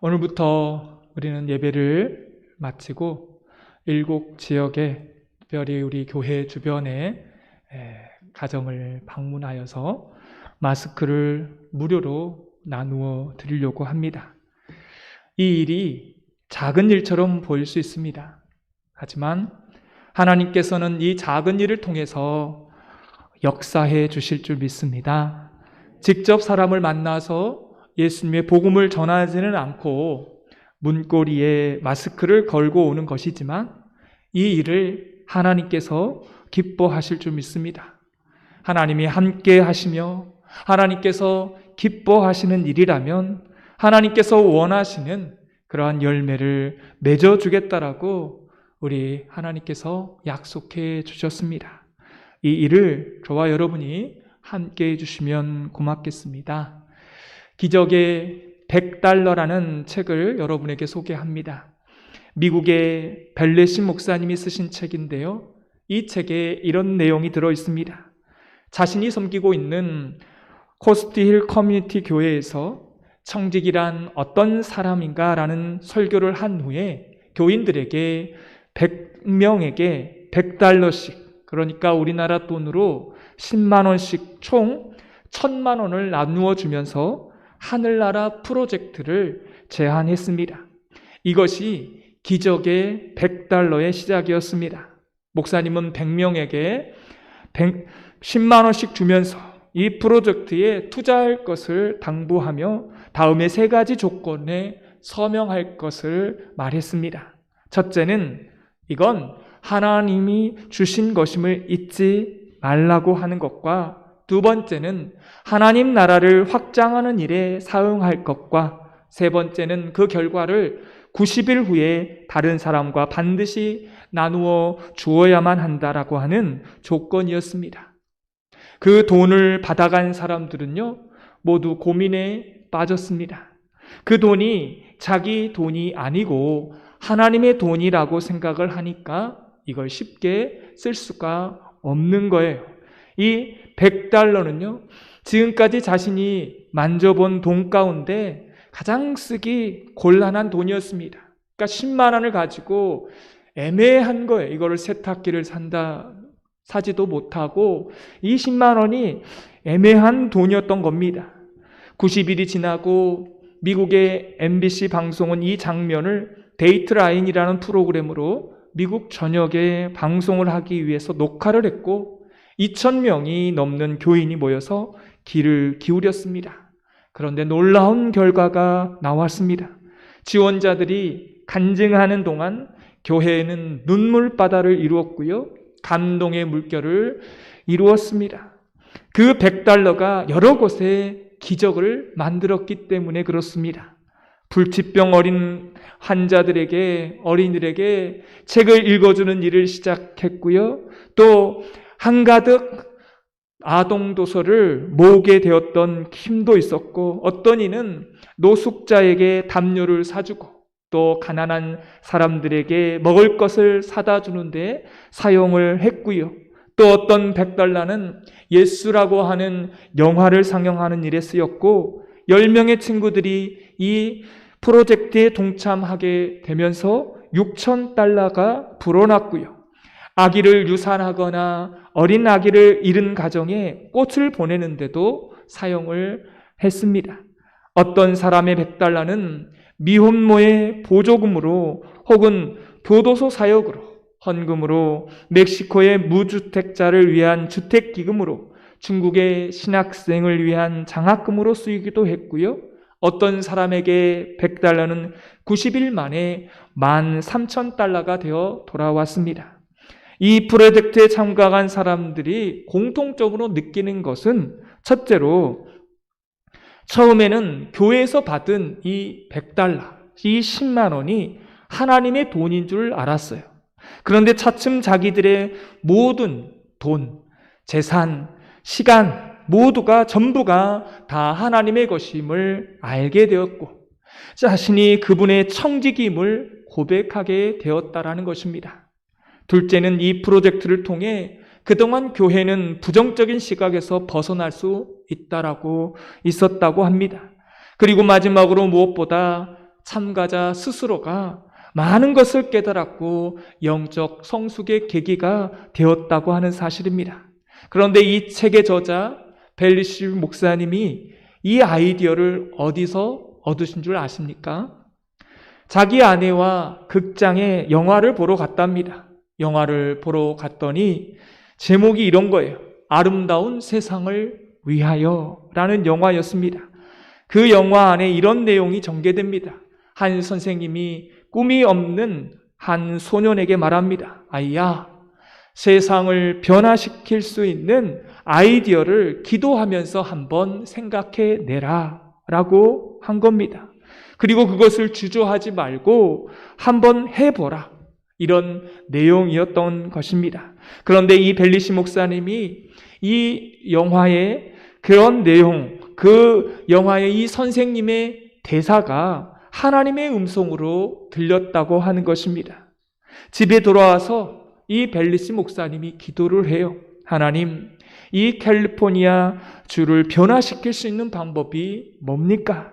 오늘부터 우리는 예배를 마치고 7지역에 특별히 우리 교회 주변에 가정을 방문하여서 마스크를 무료로 나누어 드리려고 합니다. 이 일이 작은 일처럼 보일 수 있습니다. 하지만 하나님께서는 이 작은 일을 통해서 역사해 주실 줄 믿습니다. 직접 사람을 만나서 예수님의 복음을 전하지는 않고 문고리에 마스크를 걸고 오는 것이지만 이 일을 하나님께서 기뻐하실 줄 믿습니다. 하나님이 함께 하시며 하나님께서 기뻐하시는 일이라면 하나님께서 원하시는 그러한 열매를 맺어주겠다라고 우리 하나님께서 약속해 주셨습니다. 이 일을 저와 여러분이 함께 해주시면 고맙겠습니다. 기적의 $100라는 책을 여러분에게 소개합니다. 미국의 벨레신 목사님이 쓰신 책인데요. 이 책에 이런 내용이 들어 있습니다. 자신이 섬기고 있는 코스트힐 커뮤니티 교회에서 청직이란 어떤 사람인가 라는 설교를 한 후에 교인들에게 100명에게 $100씩, 그러니까 우리나라 돈으로 10만 원씩 총 1000만 원을 나누어 주면서 하늘나라 프로젝트를 제안했습니다. 이것이 기적의 $100의 시작이었습니다. 목사님은 100명에게 10만 원씩 주면서 이 프로젝트에 투자할 것을 당부하며 다음에 3가지 조건에 서명할 것을 말했습니다. 첫째는 이건 하나님이 주신 것임을 잊지 말라고 하는 것과, 두 번째는 하나님 나라를 확장하는 일에 사용할 것과, 세 번째는 그 결과를 90일 후에 다른 사람과 반드시 나누어 주어야만 한다라고 하는 조건이었습니다. 그 돈을 받아간 사람들은요, 모두 고민에 빠졌습니다. 그 돈이 자기 돈이 아니고 하나님의 돈이라고 생각을 하니까 이걸 쉽게 쓸 수가 없는 거예요. 이 $100는요, 지금까지 자신이 만져본 돈 가운데 가장 쓰기 곤란한 돈이었습니다. 그러니까 10만 원을 가지고 애매한 거예요. 이거를 세탁기를 사지도 못하고 이 10만 원이 애매한 돈이었던 겁니다. 90일이 지나고 미국의 MBC 방송은 이 장면을 데이트라인이라는 프로그램으로 미국 전역에 방송을 하기 위해서 녹화를 했고 2,000명이 넘는 교인이 모여서 귀를 기울였습니다. 그런데 놀라운 결과가 나왔습니다. 지원자들이 간증하는 동안 교회에는 눈물바다를 이루었고요, 감동의 물결을 이루었습니다. 그 $100가 여러 곳에 기적을 만들었기 때문에 그렇습니다. 불치병 어린 환자들에게, 어린이들에게 책을 읽어주는 일을 시작했고요, 또 한가득 아동 도서를 모으게 되었던 힘도 있었고, 어떤 이는 노숙자에게 담요를 사주고 또 가난한 사람들에게 먹을 것을 사다 주는데 사용을 했고요, 또 어떤 $100는 예수라고 하는 영화를 상영하는 일에 쓰였고 10명의 친구들이 이 프로젝트에 동참하게 되면서 $6,000가 불어났고요, 아기를 유산하거나 어린 아기를 잃은 가정에 꽃을 보내는데도 사용을 했습니다. 어떤 사람의 $100는 미혼모의 보조금으로 혹은 교도소 사역으로, 헌금으로, 멕시코의 무주택자를 위한 주택기금으로, 중국의 신학생을 위한 장학금으로 쓰이기도 했고요, 어떤 사람에게 $100는 90일 만에 $13,000가 되어 돌아왔습니다. 이 프로젝트에 참가한 사람들이 공통적으로 느끼는 것은, 첫째로 처음에는 교회에서 받은 이 $100, 이 10만 원이 하나님의 돈인 줄 알았어요. 그런데 차츰 자기들의 모든 돈, 재산, 시간 모두가 전부가 다 하나님의 것임을 알게 되었고 자신이 그분의 청지기임을 고백하게 되었다라는 것입니다. 둘째는 이 프로젝트를 통해 그동안 교회는 부정적인 시각에서 벗어날 수 있었다고 합니다. 그리고 마지막으로 무엇보다 참가자 스스로가 많은 것을 깨달았고 영적 성숙의 계기가 되었다고 하는 사실입니다. 그런데 이 책의 저자 벨리시 목사님이 이 아이디어를 어디서 얻으신 줄 아십니까? 자기 아내와 극장에 영화를 보러 갔답니다. 영화를 보러 갔더니 제목이 이런 거예요. 아름다운 세상을 위하여 라는 영화였습니다. 그 영화 안에 이런 내용이 전개됩니다. 한 선생님이 꿈이 없는 한 소년에게 말합니다. 아이야, 세상을 변화시킬 수 있는 아이디어를 기도하면서 한번 생각해 내라 라고 한 겁니다. 그리고 그것을 주저하지 말고 한번 해보라, 이런 내용이었던 것입니다. 그런데 이 벨리시 목사님이 이 영화의 그런 내용, 그 영화의 이 선생님의 대사가 하나님의 음성으로 들렸다고 하는 것입니다. 집에 돌아와서 이 벨리시 목사님이 기도를 해요. 하나님, 이 캘리포니아 주를 변화시킬 수 있는 방법이 뭡니까?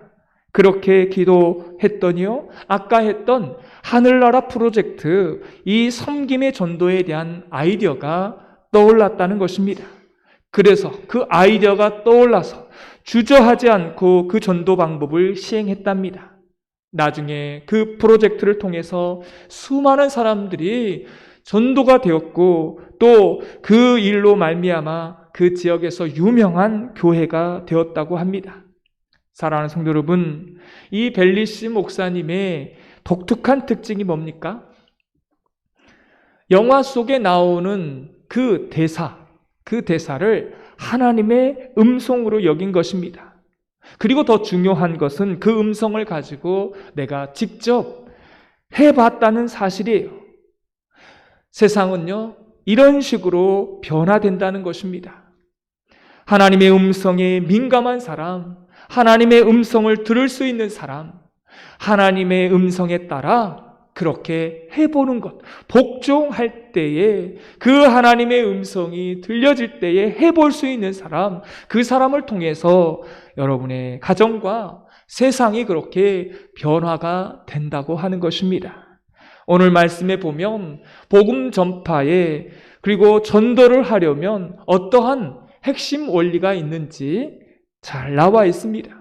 그렇게 기도했더니요, 아까 했던 하늘나라 프로젝트, 이 섬김의 전도에 대한 아이디어가 떠올랐다는 것입니다. 그래서 그 아이디어가 떠올라서 주저하지 않고 그 전도 방법을 시행했답니다. 나중에 그 프로젝트를 통해서 수많은 사람들이 전도가 되었고 또 그 일로 말미암아 그 지역에서 유명한 교회가 되었다고 합니다. 사랑하는 성도 여러분, 이 벨리시 목사님의 독특한 특징이 뭡니까? 영화 속에 나오는 그 대사를 하나님의 음성으로 여긴 것입니다. 그리고 더 중요한 것은 그 음성을 가지고 내가 직접 해봤다는 사실이에요. 세상은요, 이런 식으로 변화된다는 것입니다. 하나님의 음성에 민감한 사람, 하나님의 음성을 들을 수 있는 사람, 하나님의 음성에 따라 그렇게 해보는 것, 복종할 때에 그 하나님의 음성이 들려질 때에 해볼 수 있는 사람, 그 사람을 통해서 여러분의 가정과 세상이 그렇게 변화가 된다고 하는 것입니다. 오늘 말씀에 보면 복음 전파에 그리고 전도를 하려면 어떠한 핵심 원리가 있는지 잘 나와 있습니다.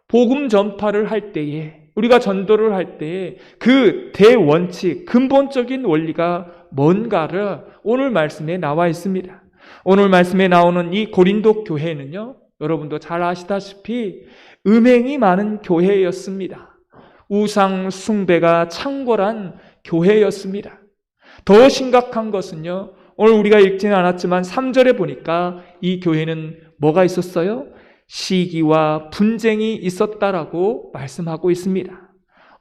복음 전파를 할 때에, 우리가 전도를 할 때에 그 대원칙, 근본적인 원리가 뭔가를 오늘 말씀에 나와 있습니다. 오늘 말씀에 나오는 이 고린도 교회는요, 여러분도 잘 아시다시피 음행이 많은 교회였습니다. 우상 숭배가 창궐한 교회였습니다. 더 심각한 것은요, 오늘 우리가 읽지는 않았지만 3절에 보니까 이 교회는 뭐가 있었어요? 시기와 분쟁이 있었다라고 말씀하고 있습니다.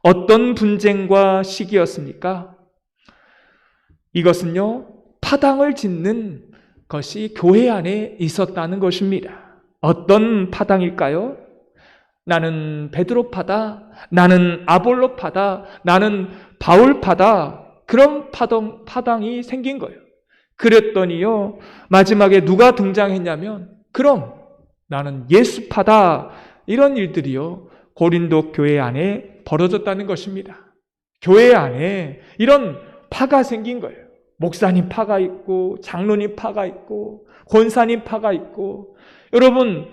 어떤 분쟁과 시기였습니까? 이것은요, 파당을 짓는 것이 교회 안에 있었다는 것입니다. 어떤 파당일까요? 나는 베드로 파다, 나는 아볼로 파다, 나는 바울 파다, 그런 파당이 생긴 거예요. 그랬더니요, 마지막에 누가 등장했냐면, 그럼 나는 예수 파다, 이런 일들이요, 고린도 교회 안에 벌어졌다는 것입니다. 교회 안에 이런 파가 생긴 거예요. 목사님 파가 있고, 장로님 파가 있고, 권사님 파가 있고. 여러분,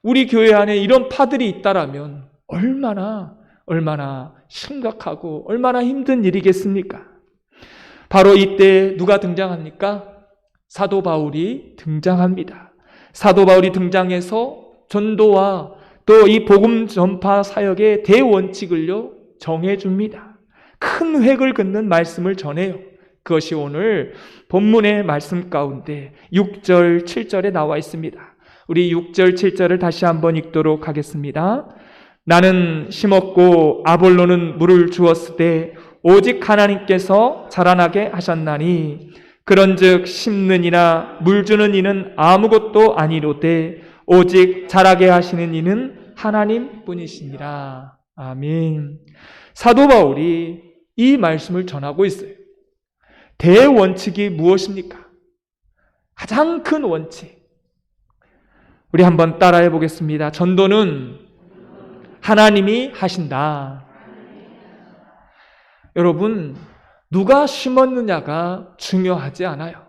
우리 교회 안에 이런 파들이 있다라면 얼마나 심각하고 얼마나 힘든 일이겠습니까? 바로 이때 누가 등장합니까? 사도 바울이 등장합니다. 사도 바울이 등장해서 전도와 또 이 복음 전파 사역의 대원칙을요, 정해줍니다. 큰 획을 긋는 말씀을 전해요. 그것이 오늘 본문의 말씀 가운데 6절, 7절에 나와 있습니다. 우리 6절, 7절을 다시 한번 읽도록 하겠습니다. 나는 심었고 아볼로는 물을 주었을 때 오직 하나님께서 자라나게 하셨나니 그런즉 심는 이나 물 주는 이는 아무것도 아니로되 오직 자라게 하시는 이는 하나님뿐이시니라. 아멘. 사도 바울이 이 말씀을 전하고 있어요. 대원칙이 무엇입니까? 가장 큰 원칙. 우리 한번 따라해 보겠습니다. 전도는 하나님이 하신다. 여러분, 누가 심었느냐가 중요하지 않아요.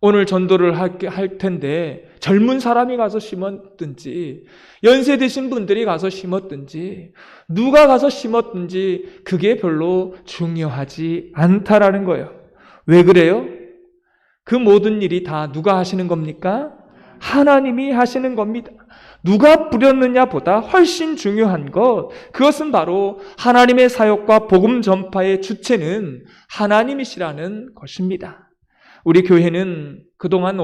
오늘 전도를 할 텐데 젊은 사람이 가서 심었든지 연세 드신 분들이 가서 심었든지 누가 가서 심었든지 그게 별로 중요하지 않다라는 거예요. 왜 그래요? 그 모든 일이 다 누가 하시는 겁니까? 하나님이 하시는 겁니다. 누가 뿌렸느냐보다 훨씬 중요한 그것은 바로 하나님의 사역과 복음 전파의 주체는 하나님이시라는 것입니다. 우리 교회는 그동안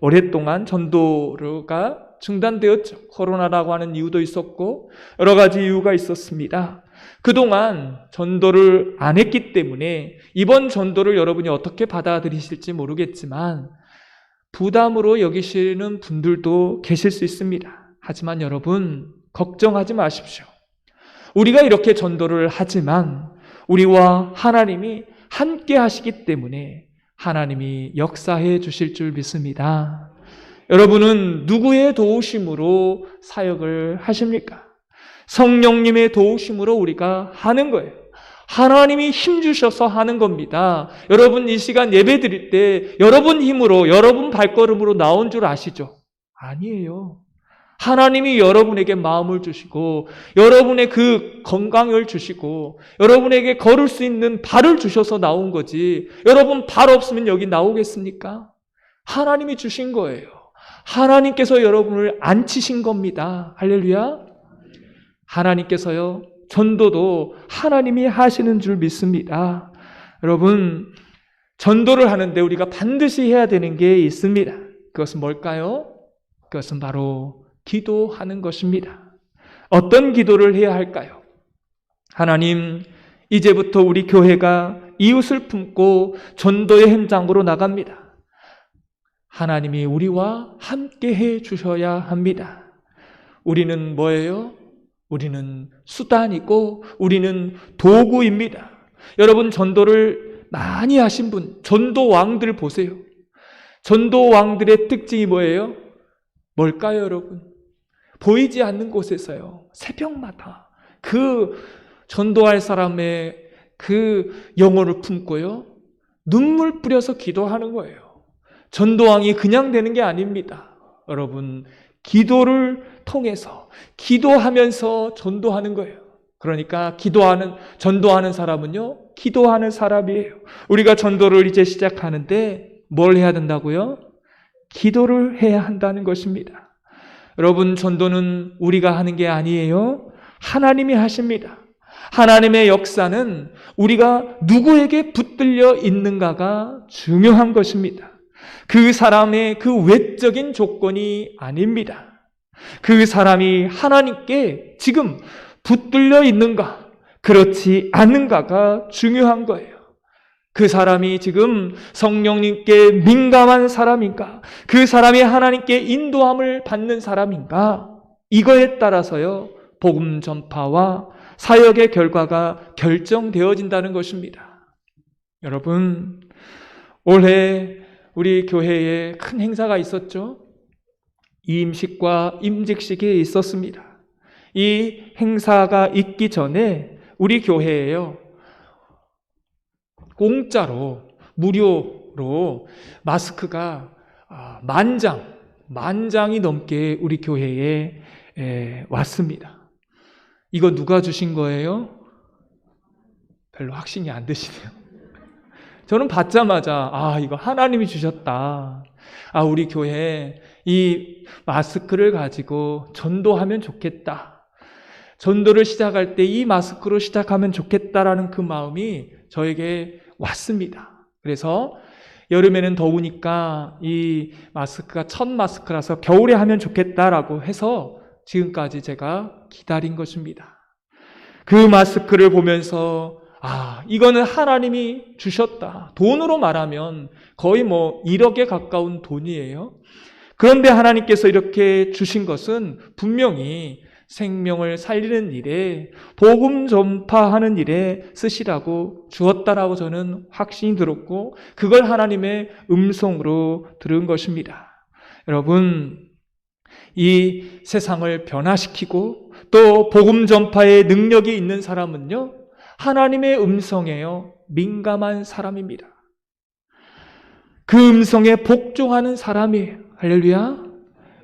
오랫동안 전도가 중단되었죠. 코로나라고 하는 이유도 있었고 여러 가지 이유가 있었습니다. 그동안 전도를 안 했기 때문에 이번 전도를 여러분이 어떻게 받아들이실지 모르겠지만 부담으로 여기시는 분들도 계실 수 있습니다. 하지만 여러분, 걱정하지 마십시오. 우리가 이렇게 전도를 하지만 우리와 하나님이 함께 하시기 때문에 하나님이 역사해 주실 줄 믿습니다. 여러분은 누구의 도우심으로 사역을 하십니까? 성령님의 도우심으로 우리가 하는 거예요. 하나님이 힘주셔서 하는 겁니다. 여러분 이 시간 예배 드릴 때 여러분 힘으로, 여러분 발걸음으로 나온 줄 아시죠? 아니에요. 하나님이 여러분에게 마음을 주시고 여러분의 그 건강을 주시고 여러분에게 걸을 수 있는 발을 주셔서 나온 거지, 여러분 발 없으면 여기 나오겠습니까? 하나님이 주신 거예요. 하나님께서 여러분을 앉히신 겁니다. 할렐루야. 하나님께서요, 전도도 하나님이 하시는 줄 믿습니다. 여러분, 전도를 하는데 우리가 반드시 해야 되는 게 있습니다. 그것은 뭘까요? 그것은 바로 기도하는 것입니다. 어떤 기도를 해야 할까요? 하나님, 이제부터 우리 교회가 이웃을 품고 전도의 현장으로 나갑니다. 하나님이 우리와 함께 해 주셔야 합니다. 우리는 뭐예요? 우리는 수단이고 우리는 도구입니다. 여러분, 전도를 많이 하신 분, 전도 왕들 보세요. 전도 왕들의 특징이 뭐예요? 뭘까요, 여러분? 보이지 않는 곳에서요, 새벽마다 그 전도할 사람의 그 영혼을 품고요, 눈물 뿌려서 기도하는 거예요. 전도왕이 그냥 되는 게 아닙니다. 여러분, 기도를 통해서 기도하면서 전도하는 거예요. 그러니까 전도하는 사람은요, 기도하는 사람이에요. 우리가 전도를 이제 시작하는데 뭘 해야 된다고요? 기도를 해야 한다는 것입니다. 여러분, 전도는 우리가 하는 게 아니에요. 하나님이 하십니다. 하나님의 역사는 우리가 누구에게 붙들려 있는가가 중요한 것입니다. 그 사람의 그 외적인 조건이 아닙니다. 그 사람이 하나님께 지금 붙들려 있는가, 그렇지 않은가가 중요한 거예요. 그 사람이 지금 성령님께 민감한 사람인가, 그 사람이 하나님께 인도함을 받는 사람인가, 이거에 따라서요, 복음 전파와 사역의 결과가 결정되어진다는 것입니다. 여러분, 올해 우리 교회에 큰 행사가 있었죠. 이임식과 임직식이 있었습니다. 이 행사가 있기 전에 우리 교회에요, 공짜로, 무료로 마스크가 만장이 넘게 우리 교회에 왔습니다. 이거 누가 주신 거예요? 별로 확신이 안 되시네요. 저는 받자마자 이거 하나님이 주셨다. 우리 교회에 이 마스크를 가지고 전도하면 좋겠다. 전도를 시작할 때 이 마스크로 시작하면 좋겠다라는 그 마음이 저에게 왔습니다. 그래서 여름에는 더우니까 이 마스크가 첫 마스크라서 겨울에 하면 좋겠다라고 해서 지금까지 제가 기다린 것입니다. 그 마스크를 보면서 이거는 하나님이 주셨다. 돈으로 말하면 거의 1억에 가까운 돈이에요. 그런데 하나님께서 이렇게 주신 것은 분명히 생명을 살리는 일에, 복음 전파하는 일에 쓰시라고 주었다라고 저는 확신이 들었고, 그걸 하나님의 음성으로 들은 것입니다. 여러분, 이 세상을 변화시키고 또 복음 전파의 능력이 있는 사람은요, 하나님의 음성에요 민감한 사람입니다. 그 음성에 복종하는 사람이에요. 할렐루야.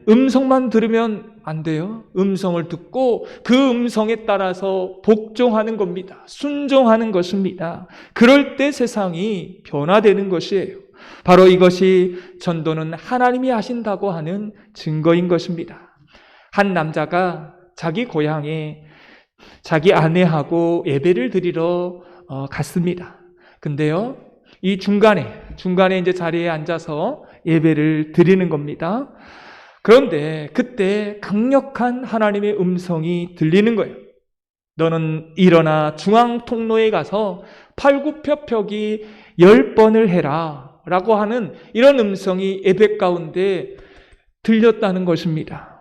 음성만 들으면 안 돼요. 음성을 듣고 그 음성에 따라서 복종하는 겁니다. 순종하는 것입니다. 그럴 때 세상이 변화되는 것이에요. 바로 이것이 전도는 하나님이 하신다고 하는 증거인 것입니다. 한 남자가 자기 고향에 자기 아내하고 예배를 드리러 갔습니다. 근데요, 이 중간에 이제 자리에 앉아서 예배를 드리는 겁니다. 그런데 그때 강력한 하나님의 음성이 들리는 거예요. 너는 일어나 중앙 통로에 가서 팔굽혀펴기 10번을 해라 라고 하는 이런 음성이 예배 가운데 들렸다는 것입니다.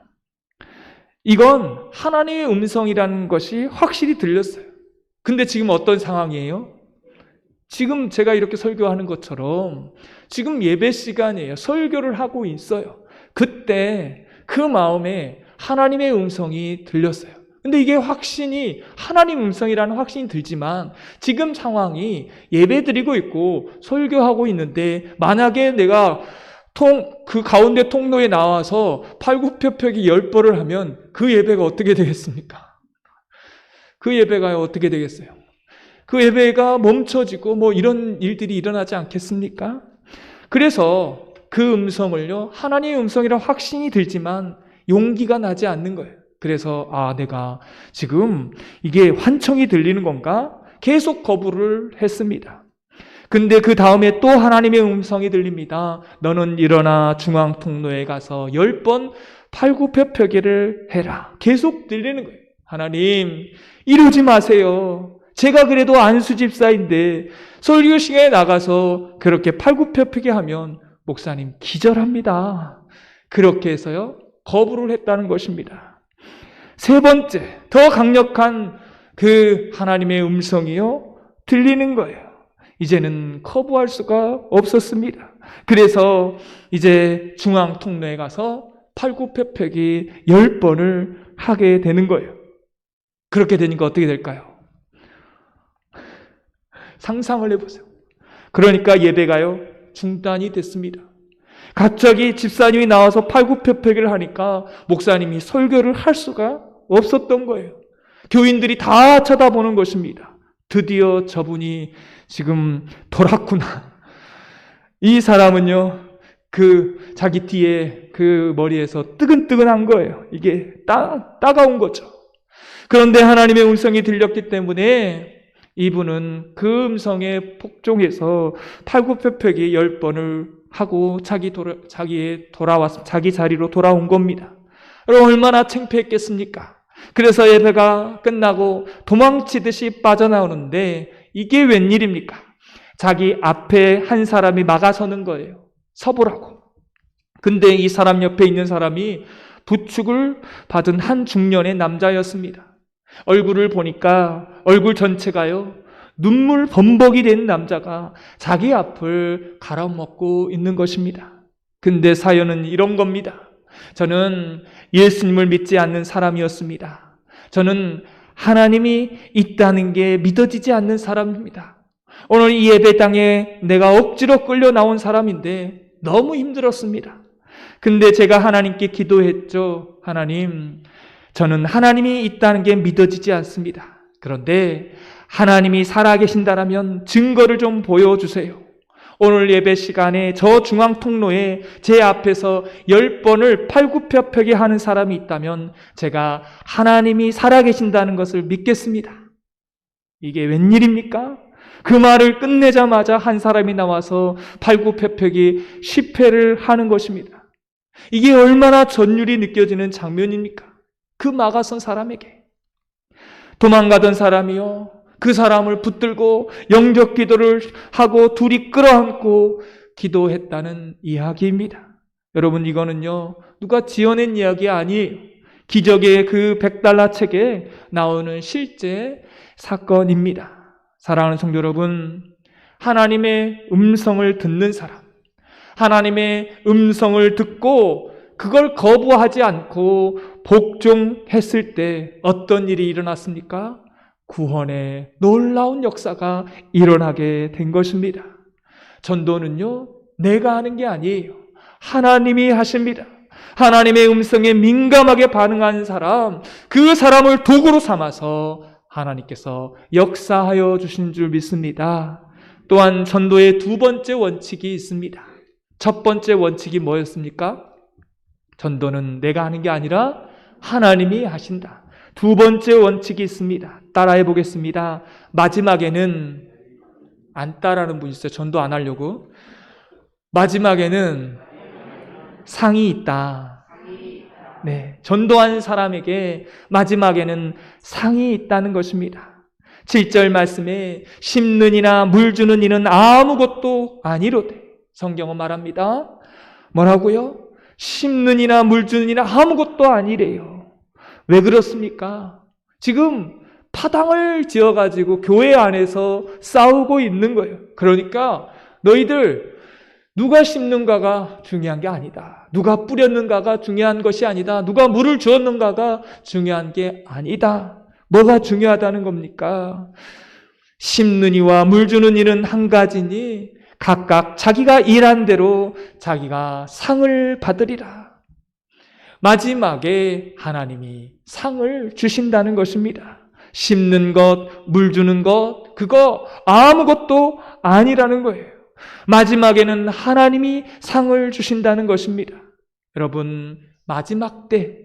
이건 하나님의 음성이라는 것이 확실히 들렸어요. 근데 지금 어떤 상황이에요? 지금 제가 이렇게 설교하는 것처럼 지금 예배 시간이에요. 설교를 하고 있어요. 그때 그 마음에 하나님의 음성이 들렸어요. 근데 이게 확신이 하나님 음성이라는 확신이 들지만 지금 상황이 예배 드리고 있고 설교하고 있는데 만약에 내가 그 가운데 통로에 나와서 팔굽혀펴기 10번을 하면 그 예배가 어떻게 되겠습니까? 그 예배가 어떻게 되겠어요? 그 예배가 멈춰지고 뭐 이런 일들이 일어나지 않겠습니까? 그래서 그 음성을요, 하나님의 음성이라 확신이 들지만 용기가 나지 않는 거예요. 그래서 내가 지금 이게 환청이 들리는 건가? 계속 거부를 했습니다. 근데 그 다음에 또 하나님의 음성이 들립니다. 너는 일어나 중앙 통로에 가서 10번 팔굽혀펴기를 해라. 계속 들리는 거예요. 하나님, 이러지 마세요. 제가 그래도 안수 집사인데 설교 시간에 나가서 그렇게 팔굽혀펴기 하면 목사님 기절합니다. 그렇게 해서요, 거부를 했다는 것입니다. 세 번째, 더 강력한 그 하나님의 음성이요, 들리는 거예요. 이제는 거부할 수가 없었습니다. 그래서 이제 중앙 통로에 가서 팔굽혀펴기 10번을 하게 되는 거예요. 그렇게 되니까 어떻게 될까요? 상상을 해보세요. 그러니까 예배가요, 중단이 됐습니다. 갑자기 집사님이 나와서 팔굽혀펴기를 하니까 목사님이 설교를 할 수가 없었던 거예요. 교인들이 다 쳐다보는 것입니다. 드디어 저분이 지금 돌았구나. 이 사람은요, 자기 뒤에 그 머리에서 뜨근뜨근한 거예요. 이게 따가운 거죠. 그런데 하나님의 음성이 들렸기 때문에 이분은 그 음성에 복종해서 팔굽혀펴기 10번을 하고 자기 자리로 돌아온 겁니다. 여러분, 얼마나 창피했겠습니까? 그래서 예배가 끝나고 도망치듯이 빠져나오는데 이게 웬일입니까? 자기 앞에 한 사람이 막아서는 거예요. 서보라고. 근데 이 사람 옆에 있는 사람이 부축을 받은 한 중년의 남자였습니다. 얼굴을 보니까 얼굴 전체가요, 눈물 범벅이 된 남자가 자기 앞을 갈아먹고 있는 것입니다. 근데 사연은 이런 겁니다. 저는 예수님을 믿지 않는 사람이었습니다. 저는 하나님이 있다는 게 믿어지지 않는 사람입니다. 오늘 이 예배당에 내가 억지로 끌려 나온 사람인데 너무 힘들었습니다. 근데 제가 하나님께 기도했죠. 하나님, 저는 하나님이 있다는 게 믿어지지 않습니다. 그런데 하나님이 살아계신다라면 증거를 좀 보여주세요. 오늘 예배 시간에 저 중앙 통로에 제 앞에서 10번을 팔굽혀펴기 하는 사람이 있다면 제가 하나님이 살아계신다는 것을 믿겠습니다. 이게 웬일입니까? 그 말을 끝내자마자 한 사람이 나와서 팔굽혀펴기 10회를 하는 것입니다. 이게 얼마나 전율이 느껴지는 장면입니까? 그 막아선 사람에게. 도망가던 사람이요, 그 사람을 붙들고 영접 기도를 하고 둘이 끌어안고 기도했다는 이야기입니다. 여러분, 이거는요, 누가 지어낸 이야기 아니에요. 기적의 그 100달러 책에 나오는 실제 사건입니다. 사랑하는 성도 여러분, 하나님의 음성을 듣는 사람, 하나님의 음성을 듣고 그걸 거부하지 않고 복종했을 때 어떤 일이 일어났습니까? 구원의 놀라운 역사가 일어나게 된 것입니다. 전도는요, 내가 하는 게 아니에요. 하나님이 하십니다. 하나님의 음성에 민감하게 반응한 사람, 그 사람을 도구로 삼아서 하나님께서 역사하여 주신 줄 믿습니다. 또한 전도의 두 번째 원칙이 있습니다. 첫 번째 원칙이 뭐였습니까? 전도는 내가 하는 게 아니라 하나님이 하신다. 두 번째 원칙이 있습니다. 따라해 보겠습니다. 마지막에는, 안 따라하는 분 있어요. 전도 안 하려고. 마지막에는 상이 있다. 네, 전도한 사람에게 마지막에는 상이 있다는 것입니다. 7절 말씀에 심는 이나 물 주는 이는 아무것도 아니로되, 성경은 말합니다. 뭐라고요? 심는 이나 물 주는 이는 아무것도 아니래요. 왜 그렇습니까? 지금 파당을 지어가지고 교회 안에서 싸우고 있는 거예요. 그러니까 너희들 누가 심는가가 중요한 게 아니다. 누가 뿌렸는가가 중요한 것이 아니다. 누가 물을 주었는가가 중요한 게 아니다. 뭐가 중요하다는 겁니까? 심는 이와 물 주는 이는 한 가지니 각각 자기가 일한 대로 자기가 상을 받으리라. 마지막에 하나님이 상을 주신다는 것입니다. 심는 것, 물 주는 것, 그거 아무것도 아니라는 거예요. 마지막에는 하나님이 상을 주신다는 것입니다. 여러분, 마지막 때,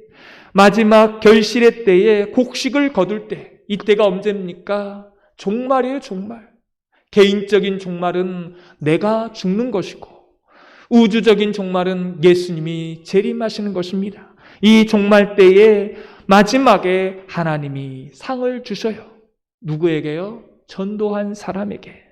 마지막 결실의 때에 곡식을 거둘 때, 이때가 언제입니까? 종말이에요, 종말. 개인적인 종말은 내가 죽는 것이고, 우주적인 종말은 예수님이 재림하시는 것입니다. 이 종말 때에 마지막에 하나님이 상을 주셔요. 누구에게요? 전도한 사람에게.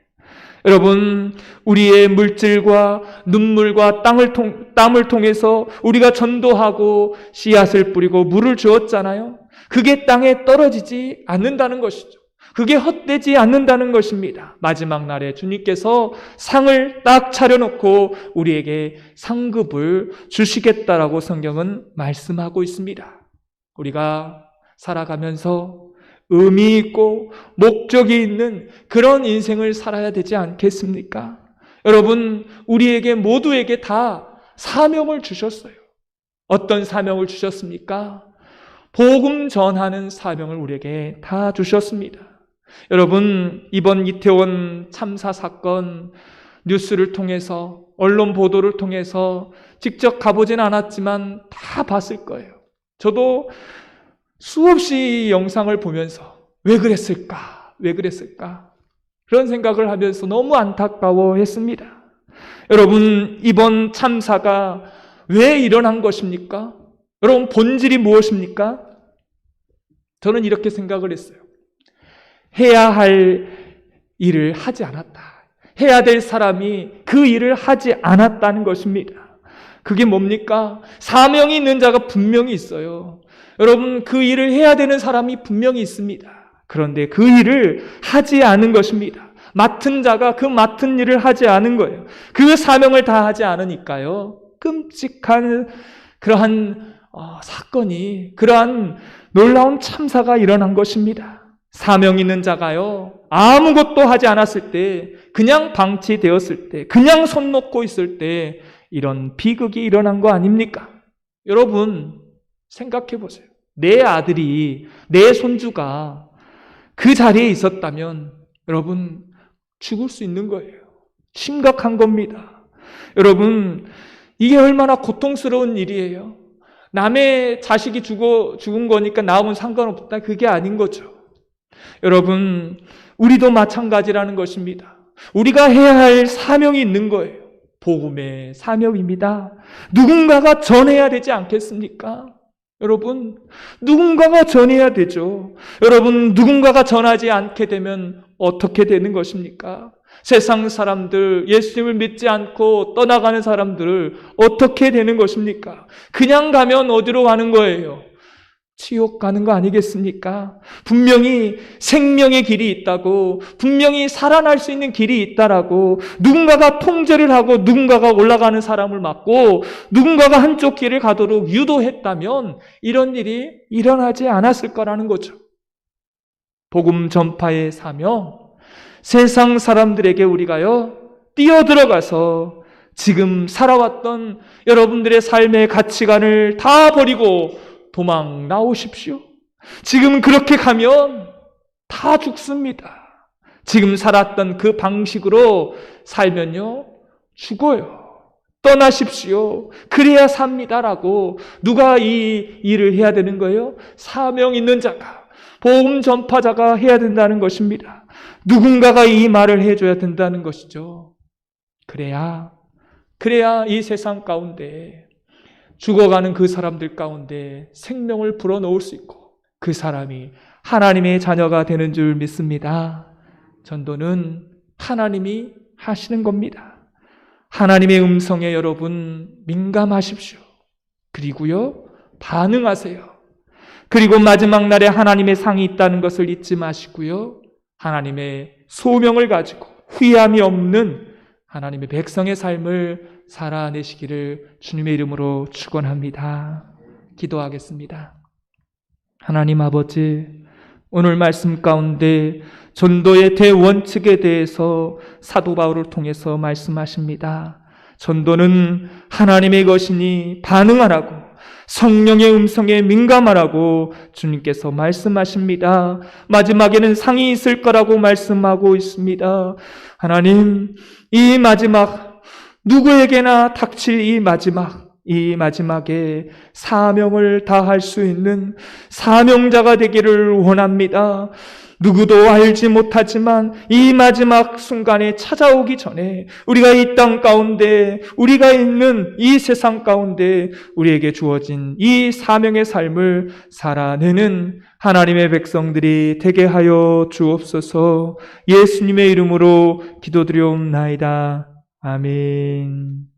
여러분, 우리의 물질과 눈물과 땀을 통해서 우리가 전도하고 씨앗을 뿌리고 물을 주었잖아요. 그게 땅에 떨어지지 않는다는 것이죠. 그게 헛되지 않는다는 것입니다. 마지막 날에 주님께서 상을 딱 차려놓고 우리에게 상급을 주시겠다라고 성경은 말씀하고 있습니다. 우리가 살아가면서 의미 있고 목적이 있는 그런 인생을 살아야 되지 않겠습니까? 여러분, 우리에게 모두에게 다 사명을 주셨어요. 어떤 사명을 주셨습니까? 복음 전하는 사명을 우리에게 다 주셨습니다. 여러분, 이번 이태원 참사 사건 뉴스를 통해서, 언론 보도를 통해서 직접 가보진 않았지만 다 봤을 거예요. 저도 수없이 영상을 보면서 왜 그랬을까? 왜 그랬을까? 그런 생각을 하면서 너무 안타까워했습니다. 여러분, 이번 참사가 왜 일어난 것입니까? 여러분, 본질이 무엇입니까? 저는 이렇게 생각을 했어요. 해야 할 일을 하지 않았다. 해야 될 사람이 그 일을 하지 않았다는 것입니다. 그게 뭡니까? 사명이 있는 자가 분명히 있어요. 여러분, 그 일을 해야 되는 사람이 분명히 있습니다. 그런데 그 일을 하지 않은 것입니다. 맡은 자가 그 맡은 일을 하지 않은 거예요. 그 사명을 다 하지 않으니까요. 끔찍한 그러한 사건이, 그러한 놀라운 참사가 일어난 것입니다. 사명 있는 자가요, 아무것도 하지 않았을 때, 그냥 방치되었을 때, 그냥 손 놓고 있을 때 이런 비극이 일어난 거 아닙니까? 여러분, 생각해 보세요. 내 아들이, 내 손주가 그 자리에 있었다면 여러분, 죽을 수 있는 거예요. 심각한 겁니다. 여러분, 이게 얼마나 고통스러운 일이에요. 남의 자식이 죽은 거니까 나하고는 상관없다. 그게 아닌 거죠. 여러분, 우리도 마찬가지라는 것입니다. 우리가 해야 할 사명이 있는 거예요. 복음의 사명입니다. 누군가가 전해야 되지 않겠습니까? 여러분, 누군가가 전해야 되죠. 여러분, 누군가가 전하지 않게 되면 어떻게 되는 것입니까? 세상 사람들, 예수님을 믿지 않고 떠나가는 사람들을 어떻게 되는 것입니까? 그냥 가면 어디로 가는 거예요? 지옥 가는 거 아니겠습니까? 분명히 생명의 길이 있다고, 분명히 살아날 수 있는 길이 있다라고, 누군가가 통제를 하고 누군가가 올라가는 사람을 막고 누군가가 한쪽 길을 가도록 유도했다면 이런 일이 일어나지 않았을 거라는 거죠. 복음 전파의 사명, 세상 사람들에게 우리가요, 뛰어들어가서 지금 살아왔던 여러분들의 삶의 가치관을 다 버리고 도망 나오십시오. 지금 그렇게 가면 다 죽습니다. 지금 살았던 그 방식으로 살면요, 죽어요. 떠나십시오. 그래야 삽니다라고. 누가 이 일을 해야 되는 거예요? 사명 있는 자가, 복음 전파자가 해야 된다는 것입니다. 누군가가 이 말을 해줘야 된다는 것이죠. 그래야 이 세상 가운데, 죽어가는 그 사람들 가운데 생명을 불어넣을 수 있고 그 사람이 하나님의 자녀가 되는 줄 믿습니다. 전도는 하나님이 하시는 겁니다. 하나님의 음성에 여러분 민감하십시오. 그리고요, 반응하세요. 그리고 마지막 날에 하나님의 상이 있다는 것을 잊지 마시고요, 하나님의 소명을 가지고 후회함이 없는 하나님의 백성의 삶을 살아내시기를 주님의 이름으로 축원합니다. 기도하겠습니다. 하나님 아버지, 오늘 말씀 가운데 전도의 대원칙에 대해서 사도 바울을 통해서 말씀하십니다. 전도는 하나님의 것이니 반응하라고, 성령의 음성에 민감하라고 주님께서 말씀하십니다. 마지막에는 상이 있을 거라고 말씀하고 있습니다. 하나님, 이 마지막, 누구에게나 닥칠 이 마지막에 사명을 다할 수 있는 사명자가 되기를 원합니다. 누구도 알지 못하지만 이 마지막 순간에 찾아오기 전에 우리가 이 땅 가운데, 우리가 있는 이 세상 가운데 우리에게 주어진 이 사명의 삶을 살아내는 하나님의 백성들이 되게 하여 주옵소서. 예수님의 이름으로 기도드리옵나이다. 아멘.